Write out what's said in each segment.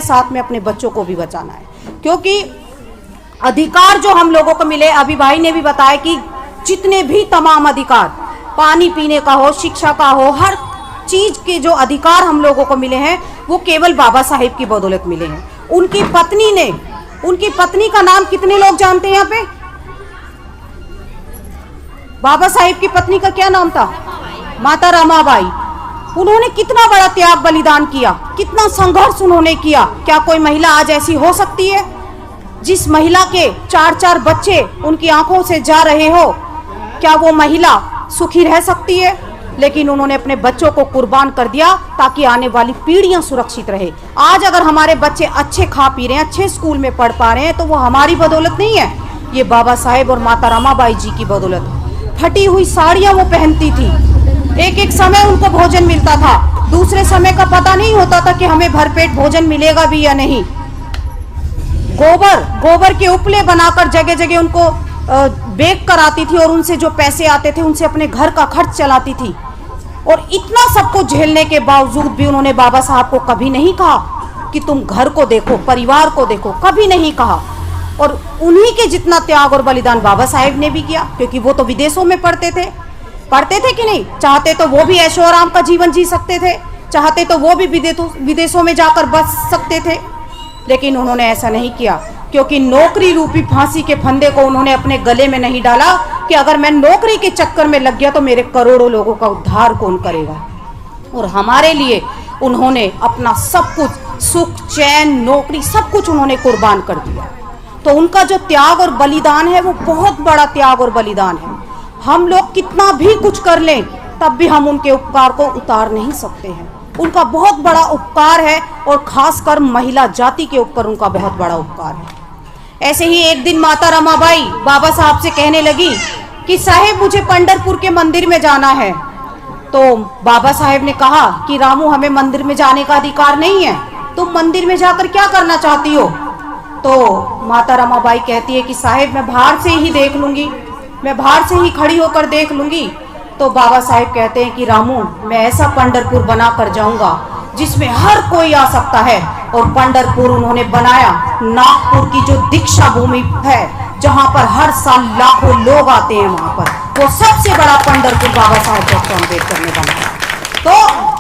साथ में अपने बच्चों को भी बचाना है, क्योंकि अधिकार जो हम लोगों को मिले, अभी भाई ने भी बताया कि जितने भी तमाम अधिकार, पानी पीने का हो, शिक्षा का हो, हर चीज के जो अधिकार हम लोगों को मिले हैं वो केवल बाबा साहेब की बदौलत मिले हैं। उनकी पत्नी का नाम कितने लोग जानते हैं यहाँ पे? बाबा साहेब की पत्नी का क्या नाम था? माता रमाबाई। उन्होंने कितना बड़ा त्याग बलिदान किया, कितना संघर्ष उन्होंने किया। क्या कोई महिला आज ऐसी हो सकती है? जिस महिला के 4-4 बच्चे उनकी आंखों से जा रहे हो, क्या वो महिला सुखी रह सकती है? लेकिन उन्होंने अपने बच्चों को कुर्बान कर दिया ताकि आने वाली पीढ़ियां सुरक्षित रहे। आज अगर हमारे बच्चे अच्छे खा पी रहे हैं, अच्छे स्कूल में पढ़ पा रहे हैं, तो वो हमारी बदौलत नहीं है, ये बाबा साहेब और माता रमाबाई जी की बदौलत। फटी हुई साड़ियां वो पहनती थी, एक समय उनको भोजन मिलता था, दूसरे समय का पता नहीं होता था कि हमें भरपेट भोजन मिलेगा भी या नहीं। गोबर के उपले बनाकर जगह जगह उनको बेक कर आती थी और उनसे जो पैसे आते थे उनसे अपने घर का खर्च चलाती थी। और इतना सब कुछ झेलने के बावजूद भी उन्होंने बाबा साहब को कभी नहीं कहा कि तुम घर को देखो, परिवार को देखो, कभी नहीं कहा। और उन्हीं के जितना त्याग और बलिदान बाबा साहेब ने भी किया, क्योंकि वो तो विदेशों में पढ़ते थे कि नहीं? चाहते तो वो भी ऐशो आराम का जीवन जी सकते थे, चाहते तो वो भी विदेशों में जाकर बस सकते थे, लेकिन उन्होंने ऐसा नहीं किया, क्योंकि नौकरी रूपी फांसी के फंदे को उन्होंने अपने गले में नहीं डाला कि अगर मैं नौकरी के चक्कर में लग गया तो मेरे करोड़ों लोगों का उद्धार कौन करेगा। और हमारे लिए उन्होंने अपना सब कुछ, सुख, चैन, नौकरी, सब कुछ उन्होंने कुर्बान कर दिया। तो उनका जो त्याग और बलिदान है वो बहुत बड़ा त्याग और बलिदान है। हम लोग कितना भी कुछ कर लें तब भी हम उनके उपकार को उतार नहीं सकते हैं। उनका बहुत बड़ा उपकार है, और खासकर महिला जाति के ऊपर उनका बहुत बड़ा उपकार है। ऐसे ही एक दिन माता रमाबाई बाबा साहब से कहने लगी कि साहेब मुझे पंढरपुर के मंदिर में जाना है। तो बाबा साहेब ने कहा कि रामू, हमें मंदिर में जाने का अधिकार नहीं है, तुम मंदिर में जाकर क्या करना चाहती हो? तो माता रमाबाई कहती है कि साहेब मैं बाहर से ही देख लूंगी, मैं बाहर से ही खड़ी होकर देख लूंगी। तो बाबा साहेब कहते हैं कि रामू, मैं ऐसा पंढरपुर बना कर जाऊंगा जिसमें हर कोई आ सकता है। और पंढरपुर उन्होंने बनाया, नागपुर की जो दीक्षा भूमि है, जहां पर हर साल लाखों लोग आते हैं, वहां पर वो सबसे बड़ा पंढरपुर बाबा साहेब डॉक्टर अम्बेडकर ने बनाया। तो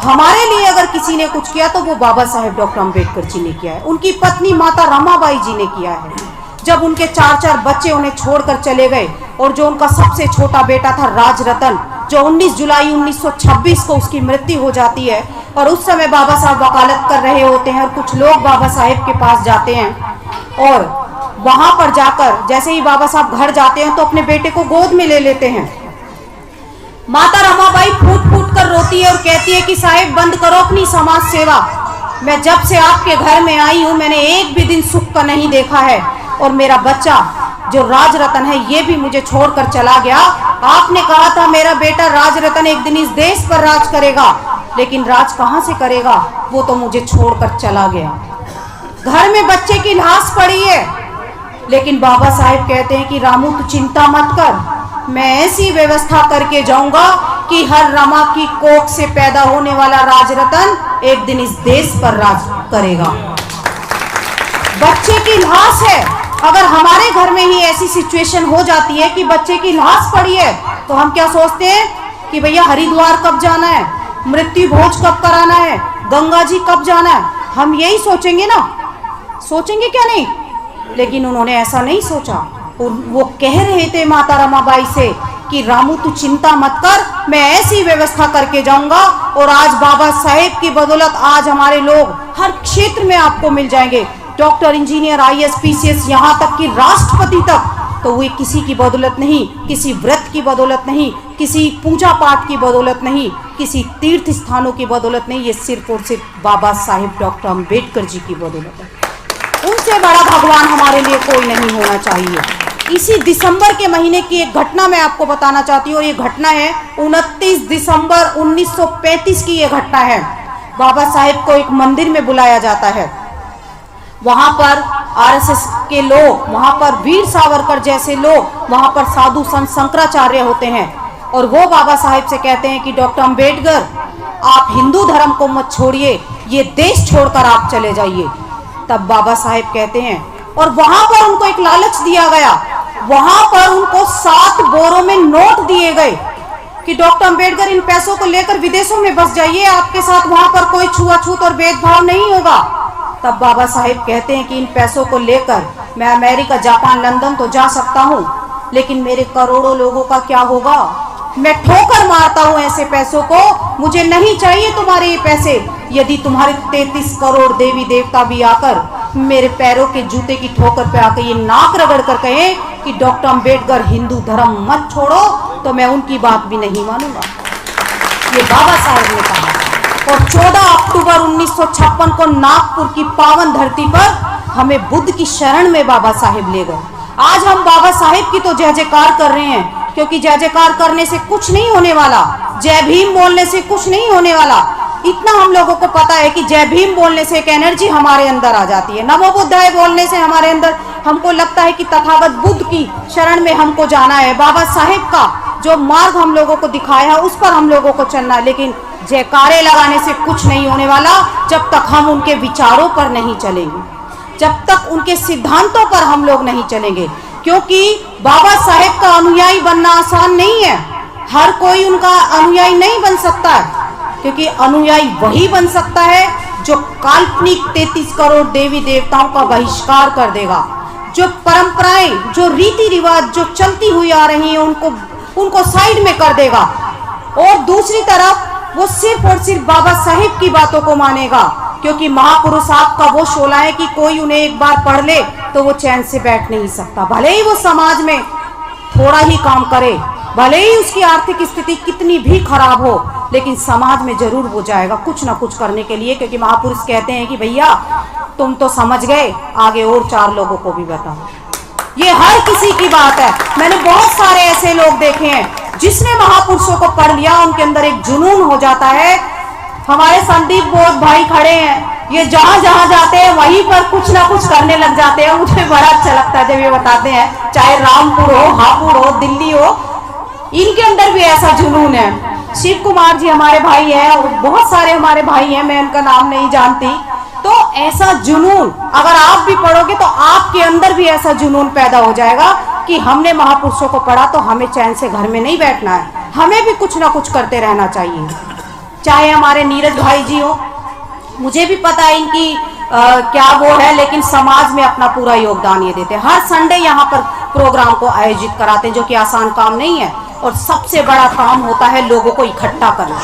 हमारे लिए अगर किसी ने कुछ किया तो वो बाबा साहेब डॉक्टर अम्बेडकर जी ने किया है, उनकी पत्नी माता रमाबाई जी ने किया है। जब उनके 4-4 बच्चे उन्हें छोड़कर चले गए, और जो उनका सबसे छोटा बेटा था राजरतन, जो 19 जुलाई 1926 को उसकी मृत्यु हो जाती है, और उस समय बाबा साहब वकालत कर रहे होते हैं, और कुछ लोग बाबा साहेब के पास जाते हैं, और वहां पर जाकर जैसे ही बाबा साहब घर जाते हैं तो अपने बेटे को गोद में ले लेते हैं। माता रमाबाई फूट फूट कर रोती है और कहती है कि साहेब बंद करो अपनी समाज सेवा, मैं जब से आपके घर में आई हूं मैंने एक भी दिन सुख का नहीं देखा है, और मेरा बच्चा जो राजरतन है ये भी मुझे छोड़कर चला गया। आपने कहा था मेरा बेटा राजरतन एक दिन इस देश पर राज करेगा, लेकिन राज कहां से करेगा, वो तो मुझे छोड़कर चला गया। घर में बच्चे की लाश पड़ी है, लेकिन बाबा साहेब कहते हैं कि रामू तू चिंता मत कर, मैं ऐसी व्यवस्था करके जाऊंगा कि हर रमा की कोख से पैदा होने वाला राजरतन एक दिन इस देश पर राज करेगा। बच्चे की लाश है, अगर हमारे घर में ही ऐसी सिचुएशन हो जाती है कि बच्चे की लाश पड़ी है, तो हम क्या सोचते हैं कि भैया हरिद्वार कब जाना है, मृत्यु भोज कब कराना है, गंगा जी कब जाना है, हम यही सोचेंगे ना, सोचेंगे क्या नहीं? लेकिन उन्होंने ऐसा नहीं सोचा। वो कह रहे थे माता रमाबाई से कि रामू तू चिंता मत कर, मैं ऐसी व्यवस्था करके जाऊंगा। और आज बाबा साहेब की बदौलत आज हमारे लोग हर क्षेत्र में आपको मिल जाएंगे, डॉक्टर, इंजीनियर, IAS, PCS, यहाँ तक कि राष्ट्रपति तक। तो वो किसी की बदौलत नहीं, किसी व्रत की बदौलत नहीं, किसी पूजा पाठ की बदौलत नहीं, किसी तीर्थ स्थानों की बदौलत नहीं, ये सिर्फ और सिर्फ बाबा साहेब डॉक्टर अम्बेडकर जी की बदौलत है। उनसे बड़ा भगवान हमारे लिए कोई नहीं होना चाहिए। इसी दिसंबर के महीने की एक घटना मैं आपको बताना चाहती हूँ, और ये घटना है 29 दिसंबर 1935 की ये घटना है। बाबा साहेब को एक मंदिर में बुलाया जाता है, वहां पर RSS के लोग, वहां पर वीर सावरकर जैसे लोग, वहां पर साधु संत शंकराचार्य होते हैं, और वो बाबा साहेब से कहते हैं कि डॉक्टर अम्बेडकर आप हिंदू धर्म को मत छोड़िए, ये देश छोड़कर आप चले जाइए। तब बाबा साहेब कहते हैं, और वहां पर उनको एक लालच दिया गया, वहां पर उनको 7 बोरों में नोट दिए गए कि डॉक्टर अंबेडकर इन पैसों को लेकर विदेशों में बस जाइए, आपके साथ वहां पर कोई छुआछूत और भेदभाव नहीं होगा। तब बाबा साहेब कहते हैं कि इन पैसों को लेकर मैं अमेरिका, जापान, लंदन तो जा सकता हूं, लेकिन मेरे करोड़ों लोगों का क्या होगा? मैं ठोकर मारता हूं ऐसे पैसों को, मुझे नहीं चाहिए तुम्हारे ये पैसे। यदि तुम्हारे 33 करोड़ देवी देवता भी आकर मेरे पैरों के जूते की ठोकर पे आकर ये नाक रगड़ कर कहे कि डॉक्टर अंबेडकर हिंदू धर्म मत छोड़ो, तो मैं उनकी बात भी नहीं मानूंगा। ये बाबा साहेब ने कहा। और 14 अक्टूबर 1956 को नागपुर की पावन धरती पर हमें बुद्ध की शरण में बाबा साहेब ले गए। आज हम बाबा साहेब की तो जय जयकार कर रहे हैं, क्योंकि जय जयकार करने से कुछ नहीं होने वाला, जय भीम बोलने से कुछ नहीं होने वाला। इतना हम लोगों को पता है कि जय भीम बोलने से एक एनर्जी हमारे अंदर आ जाती है, नमो बुद्धाय बोलने से हमारे अंदर हमको लगता है कि तथागत बुद्ध की शरण में हमको जाना है, बाबा साहेब का जो मार्ग हम लोगों को दिखाया है उस पर हम लोगों को चलना है। लेकिन जयकारे लगाने से कुछ नहीं होने वाला जब तक हम उनके विचारों पर नहीं चलेंगे, जब तक उनके सिद्धांतों पर हम लोग नहीं चलेंगे। क्योंकि बाबा साहेब का अनुयायी बनना आसान नहीं है, हर कोई उनका अनुयायी नहीं बन सकता है, क्योंकि अनुयायी वही बन सकता है जो काल्पनिक 33 करोड़ देवी देवताओं का बहिष्कार कर देगा, जो परंपराएं, जो रीति रिवाज जो चलती हुई आ रही है उनको साइड में कर देगा, और दूसरी तरफ वो सिर्फ और सिर्फ बाबा साहेब की बातों को मानेगा। क्योंकि महापुरुष आपका वो शोला है कि कोई उन्हें एक बार पढ़ ले तो वो चैन से बैठ नहीं सकता, भले ही वो समाज में थोड़ा ही काम करे, भले ही उसकी आर्थिक स्थिति कितनी भी खराब हो, लेकिन समाज में जरूर वो जाएगा कुछ ना कुछ करने के लिए। क्योंकि महापुरुष कहते हैं कि भैया तुम तो समझ गए, आगे और 4 लोगों को भी बताओ। ये हर किसी की बात है। मैंने बहुत सारे ऐसे लोग देखे हैं जिसने महापुरुषों को पढ़ लिया, उनके अंदर एक जुनून हो जाता है। हमारे संदीप बोध भाई खड़े हैं, ये जहां जहां जाते हैं वहीं पर कुछ ना कुछ करने लग जाते हैं। मुझे बड़ा अच्छा लगता है जब ये बताते हैं, चाहे रामपुर हो, हापुड़ हो, दिल्ली हो, इनके अंदर भी ऐसा जुनून है। शिव कुमार जी हमारे भाई हैं और बहुत सारे हमारे भाई हैं, मैं उनका नाम नहीं जानती। तो ऐसा जुनून अगर आप भी पढ़ोगे तो आपके अंदर भी ऐसा जुनून पैदा हो जाएगा कि हमने महापुरुषों को पढ़ा तो हमें चैन से घर में नहीं बैठना है, हमें भी कुछ ना कुछ करते रहना चाहिए। चाहे हमारे नीरज भाई जी हो, मुझे भी पता है इनकी क्या वो है, लेकिन समाज में अपना पूरा योगदान ये देते हैं। हर संडे यहाँ पर प्रोग्राम को आयोजित कराते हैं, जो कि आसान काम नहीं है। और सबसे बड़ा काम होता है लोगों को इकट्ठा करना,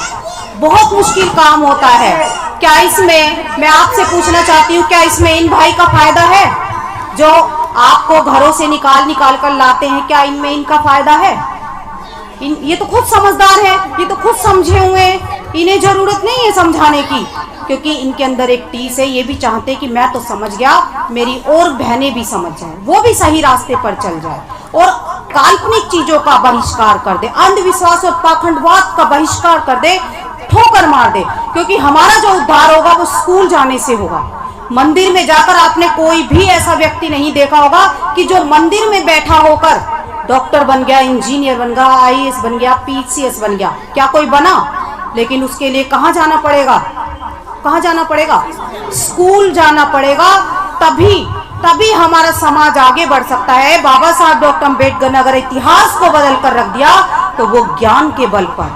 बहुत मुश्किल काम होता है। क्या इसमें मैं आपसे पूछना चाहती हूँ, क्या इसमें इन भाई का फायदा है जो आपको घरों से निकाल कर लाते हैं? क्या इनमें इनका फायदा है? ये तो खुद समझदार है, ये तो खुद समझे हुए हैं, इन्हें जरूरत नहीं है समझाने की, क्योंकि इनके अंदर एक टीस है। ये भी चाहते कि मैं तो समझ गया, मेरी और बहनें भी समझ जाएं, वो भी सही रास्ते पर चल जाए और काल्पनिक चीजों का बहिष्कार कर दे, अंधविश्वास और पाखंडवाद का बहिष्कार कर दे, ठोकर मार दे। क्योंकि हमारा जो उद्धार होगा वो स्कूल जाने से होगा। मंदिर में जाकर आपने कोई भी ऐसा व्यक्ति नहीं देखा होगा कि जो मंदिर में बैठा होकर डॉक्टर बन गया, इंजीनियर बन गया, IAS बन गया, PCS बन गया। क्या कोई बना? लेकिन उसके लिए कहाँ जाना पड़ेगा? कहाँ जाना पड़ेगा? स्कूल जाना पड़ेगा। तभी हमारा समाज आगे बढ़ सकता है। बाबा साहब डॉक्टर अंबेडकर ने अगर इतिहास को बदल कर रख दिया तो वो ज्ञान के बल पर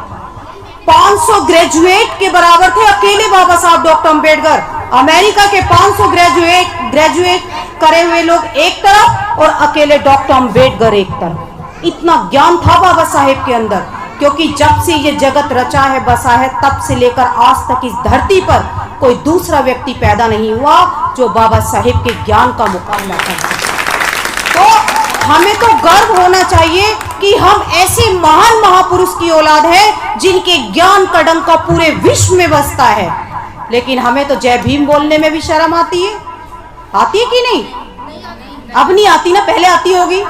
500 ग्रेजुएट के बराबर थे अकेले बाबा साहब डॉक्टर अंबेडकर। अमेरिका के 500 ग्रेजुएट करे हुए लोग एक तरफ और अकेले डॉक्टर अंबेडकर एक तरफ। इतना ज्ञान था बाबा साहेब के अंदर, क्योंकि जब से ये जगत रचा है बसा है तब से लेकर आज तक इस धरती पर कोई दूसरा व्यक्ति पैदा नहीं हुआ जो बाबा साहेब के ज्ञान का मुकाबला कर सके। तो हमें तो गर्व होना चाहिए कि हम ऐसे महान महापुरुष की औलाद है जिनके ज्ञान का डंका पूरे विश्व में बसता है। लेकिन हमें तो जय भीम बोलने में भी शर्म आती है। आती है कि नहीं? अब नहीं आती ना, पहले आती होगी।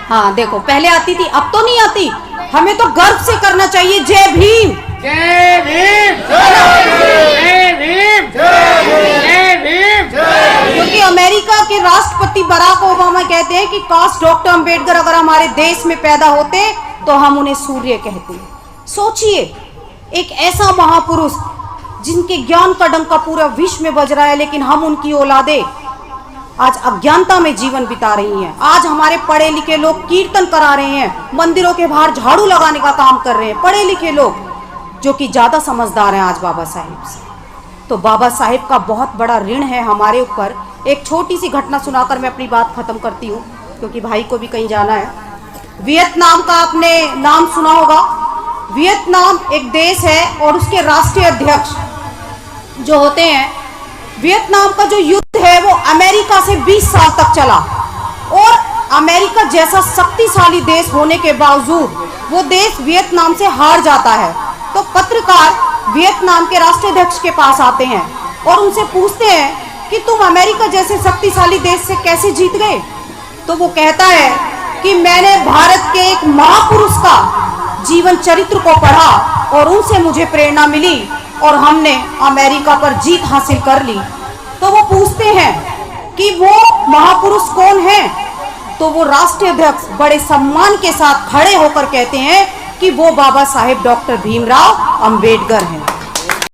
हाँ देखो, पहले आती थी, अब तो नहीं आती। हमें तो गर्व से करना चाहिए जय भीम, जय भीम, जय भीम, जय भीम। क्योंकि अमेरिका के राष्ट्रपति बराक ओबामा कहते हैं कि काश डॉक्टर अंबेडकर अगर हमारे देश में पैदा होते तो हम उन्हें सूर्य कहते। सोचिए, एक ऐसा महापुरुष जिनके ज्ञान का डंका पूरा विश्व में बज रहा है, लेकिन हम उनकी औलादे आज अज्ञानता में जीवन बिता रही हैं। आज हमारे पढ़े लिखे लोग कीर्तन करा रहे हैं, मंदिरों के बाहर झाड़ू लगाने का काम कर रहे हैं, पढ़े लिखे लोग जो कि ज्यादा समझदार हैं आज बाबा साहेब से। तो बाबा साहेब का बहुत बड़ा ऋण है हमारे ऊपर। एक छोटी सी घटना सुनाकर मैं अपनी बात खत्म करती हूँ, क्योंकि भाई को भी कहीं जाना है। वियतनाम का आपने नाम सुना होगा। वियतनाम एक देश है और उसके राष्ट्रीय अध्यक्ष जो होते हैं, वियतनाम का जो युद्ध है वो अमेरिका से 20 साल तक चला, और अमेरिका जैसा शक्तिशाली देश होने के बावजूद वो देश वियतनाम से हार जाता है। तो पत्रकार वियतनाम के राष्ट्राध्यक्ष के पास आते हैं और उनसे पूछते हैं कि तुम अमेरिका जैसे शक्तिशाली देश से कैसे जीत गए। तो वो कहता है कि मैंने भारत के एक महापुरुष का जीवन चरित्र को पढ़ा और उनसे मुझे प्रेरणा मिली और हमने अमेरिका पर जीत हासिल कर ली। तो वो पूछते हैं कि वो महापुरुष कौन है। तो वो राष्ट्रीय अध्यक्ष बड़े सम्मान के साथ खड़े होकर कहते हैं कि वो बाबा साहेब डॉक्टर भीमराव अंबेडकर हैं।